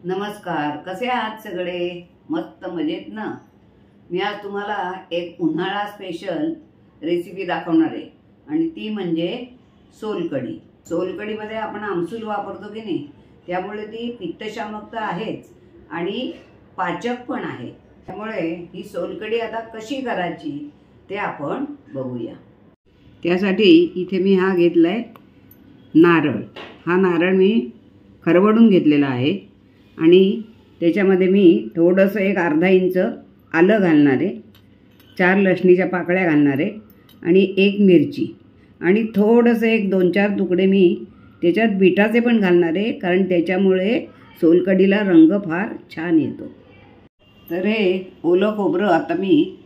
नमस्कार, कसे आहात सगळे? मस्त मजेत ना? मी आज तुम्हाला एक उन्हाळा स्पेशल रेसिपी दाखवणार आहे आणि ती म्हणजे सोलकढी। सोलकढीमध्ये आपण आमसूल वापरतो की नाही, त्यामुळे ती पित्तशामक तर आहेच आणि पाचक पण आहे। त्यामुळे ही सोलकढी आता कशी करायची ते आपण बघूया। त्यासाठी इथे मी हा घेतलाय नारळ। हा नारळ मी खरवडून घेतलेला आहे आणि त्याच्यामध्ये मी थोडंसं एक अर्धा इंच आलं घालणार आहे, 4 लसणीच्या पाकळ्या घालणार आहे आणि 1 मिरची आणि थोडंसं एक 2-4 तुकडे मी त्याच्यात बीटाचे पण घालणार आहे, कारण त्याच्यामुळे सोलकढीला रंग फार छान येतो। तर हे ओलं खोबरं आता मी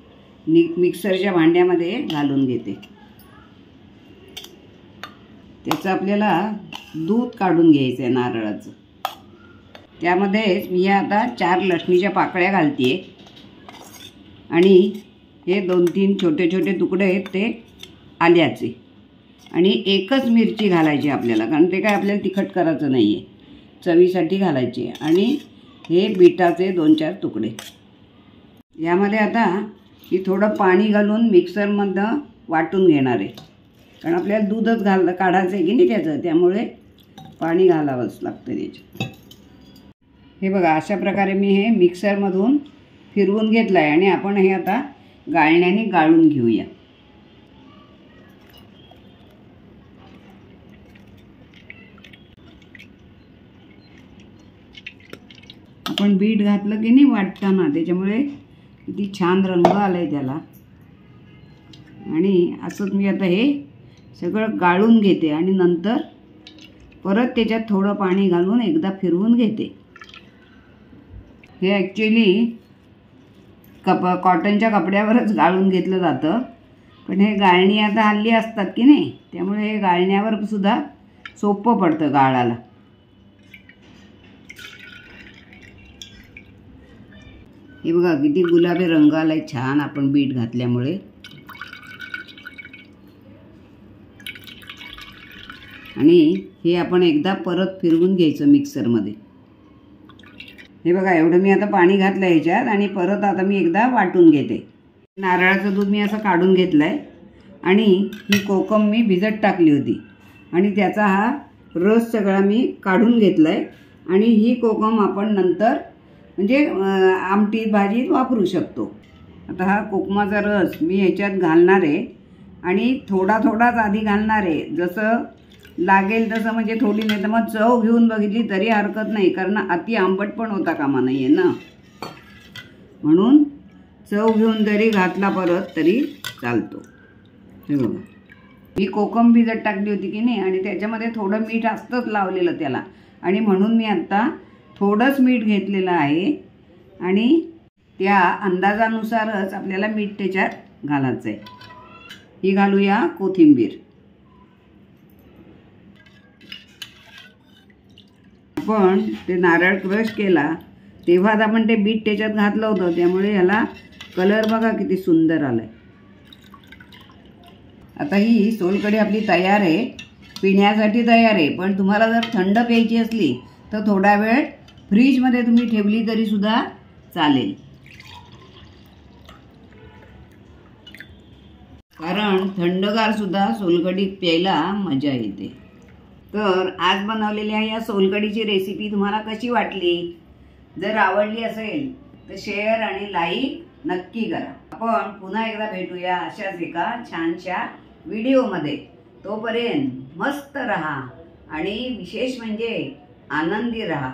मिक्सरच्या भांड्यामध्ये घालून घेते। त्याचं आपल्याला दूध काढून घ्यायचं आहे नारळाचं। त्यामध्ये मी आता 4 लसणीच्या पाकळ्या घालते आणि हे 2-3 छोटे छोटे तुकडे आहेत ते आल्याचे आणि एकच मिरची घालायची आपल्याला, कारण ते काय आपल्याला तिखट करायचं नाही आहे, चवीसाठी घालायची। आणि हे बीटाचे 2-4 तुकडे। यामध्ये आता मी थोडं पाणी घालून मिक्सरमधनं वाटून घेणार आहे, कारण आपल्याला दूधच काढायचं आहे की नाही त्याचं, त्यामुळे पाणी घालावंच लागतं त्याच्यात। हे बघा, अशा प्रकारे मी हे मिक्सरमधून फिरवून घेतलं आहे आणि आपण हे आता गाळण्याने गाळून घेऊया। आपण बीट घातलं की नाही वाटताना, त्याच्यामुळे किती छान रंग आलाय त्याला। आणि असंच मी आता हे सगळं गाळून घेते आणि नंतर परत त्याच्यात थोडं पाणी घालून एकदा फिरवून घेते। हे ॲक्च्युली कॉटनच्या कपड्यावरच गाळून घेतलं जातं, पण हे गाळणी आता हल्ली असतात की नाही, त्यामुळे हे गाळण्यावर सुद्धा सोपं पडतं गाळायला। हे बघा किती गुलाबी रंग आलाय छान आपण बीट घातल्यामुळे। आणि हे आपण एकदा परत फिरवून घ्यायचं मिक्सरमध्ये। हे बघा, एवढं मी आता पाणी घातलं ह्याच्यात आणि परत आता मी एकदा वाटून घेते। नारळाचं दूध मी असं काढून घेतलं आहे आणि ही कोकम मी भिजत टाकली होती आणि त्याचा हा रस सगळा मी काढून घेतला आहे। आणि ही कोकम आपण नंतर म्हणजे आमटी भाजीत वापरू शकतो। आता हा कोकमाचा रस मी ह्याच्यात घालणार आहे आणि थोडा थोडाच आधी घालणार आहे, जसं लागेल तसं, म्हणजे थोडी, नाही तर मग चव घेऊन बघितली तरी हरकत नाही, कारण अति आंबट पण होता कामा नाही आहे ना, म्हणून चव घेऊन जरी घातला परत तरी चालतो। हे बघा, मी कोकम भिजत टाकली होती की नाही आणि त्याच्यामध्ये थोडं मीठ असतंच लावलेलं त्याला, आणि म्हणून मी आत्ता थोडंच मीठ घेतलेलं आहे आणि त्या अंदाजानुसारच आपल्याला मीठ त्याच्यात घालायचं आहे। ही घालूया कोथिंबीर। आपण ते नारळ क्रश केला तेव्हाच आपण ते बीट त्याच्यात घातलं होतं, त्यामुळे याला कलर बघा किती सुंदर आलाय। आता ही सोलकढी आपली तयार आहे, पिण्यासाठी तयार आहे। पण तुम्हाला जर थंड प्यायची असली तर थोडा वेळ फ्रीजमध्ये तुम्ही ठेवली तरी सुद्धा चालेल, कारण थंडगार सुद्धा सोलकढी प्यायला मजा येते। तर आज बनवलेल्या या सोलकढीची रेसिपी तुम्हाला कशी वाटली? जर आवडली असेल तर शेअर आणि लाईक नक्की करा। आपण पुन्हा एकदा भेटूया अशाच एका छानशा व्हिडिओमध्ये। तोपर्यंत मस्त रहा आणि विशेष म्हणजे आनंदी रहा।